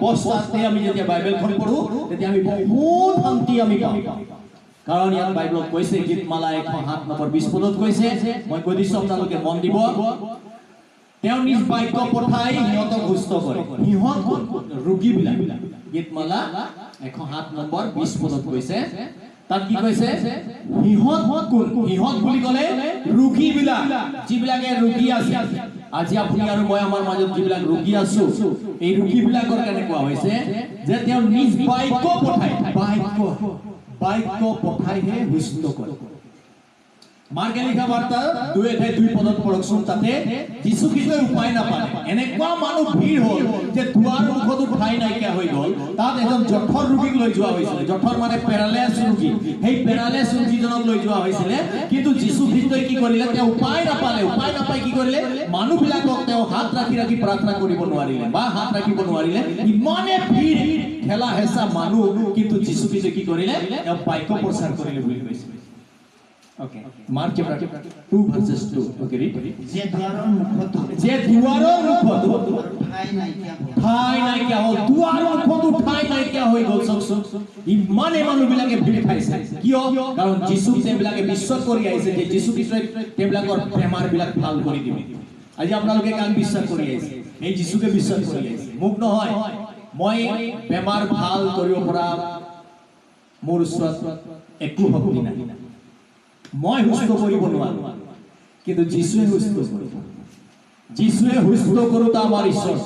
অৱস্থাতে আমি যেতিয়া বাইবেলখন পঢ়ো তেতিয়া আমি বহুত শান্তি আমি পাওঁ কাৰণ ইয়াত বাইবেলত কৈছে গীতমালা 107 নম্বৰ 20 পদত কৈছে মই কৈ দিছো আপোনালোকে মন দিব তেওঁ নিজ বাক্য পঠাই সিহঁতক সুস্থ কৰে সিহঁত ৰোগীবিলাক গীতমালা 107 নম্বৰ 20 পদত কৈছে তাত কি কৈছে সিহঁত কোন সিহঁত বুলি ক'লে ৰোগীবিলাক যিবিলাকে ৰোগী আছে আজি আপুনি আৰু মই আমাৰ মাজত যিবিলাক ৰোগী আছো এই ৰোগীবিলাকৰ কাৰণে কোৱা হৈছে যে তেওঁ নিজ বাক্য পঠাই বাক্য পঠাইহে সুস্থ কৰে মাৰ্কে লিখা বাৰ্তা 2:2 পদত পঢ়কচোন তাতে যীশু খ্ৰীষ্টই উপায় নাপালে এনেকুৱা মানুহ ভিৰ হ'ল যে দুৱাৰ মুখত ঠাই নাইকিয়া হৈ গ'ল তাত এজন জঠৰ ৰোগীক লৈ যোৱা হৈছিল জঠৰ মানে পেৰালাইছ ৰোগী সেই পেৰালাইছ ৰোগীজনক লৈ যোৱা হৈছিল কিন্তু যীশু খ্ৰীষ্টই কি কৰিলে তেওঁ উপায় নাপাই কি কৰিলে মানুহবিলাকক তেওঁ হাত ৰাখি প্ৰাৰ্থনা কৰিব নোৱাৰিলে বা হাত ৰাখিব নোৱাৰিলে ইমানে ভিৰ ঠেলা হেঁচা মানুহ কিন্তু যীশু খ্ৰীষ্টই কি কৰিলে তেওঁ বাক্য প্ৰচাৰ কৰিলে বুলি কৈছে Okay. Mark chapter 2 verses 2. Okay, read. যে দুৱাৰৰ মুখত ঠাই নাইকিয়া হ'ল দুৱাৰৰ মুখত ঠাই নাইকিয়া হৈ গ'ল ইমানে মানুহবিলাকে ভিৰ খাইছে কিয় কাৰণ যীশু তেওঁবিলাকে বিশ্বাস কৰি আহিছে যে যীশু খ্ৰীষ্টই তেওঁবিলাকৰ বেমাৰবিলাক ভাল কৰি দিব আজি আপোনালোকে কাক বিশ্বাস কৰি আহিছে এই যীশুকে বিশ্বাস কৰি আহিছে মোক নহয় মই বেমাৰ ভাল কৰিব পৰা মোৰ ওচৰত একো শক্তি নাই মই সুস্থ কৰিব নোৱাৰো কিন্তু যীশুৱে সুস্থ কৰে যীশুৱে সুস্থ কৰোতা আমাৰ ঈশ্বৰ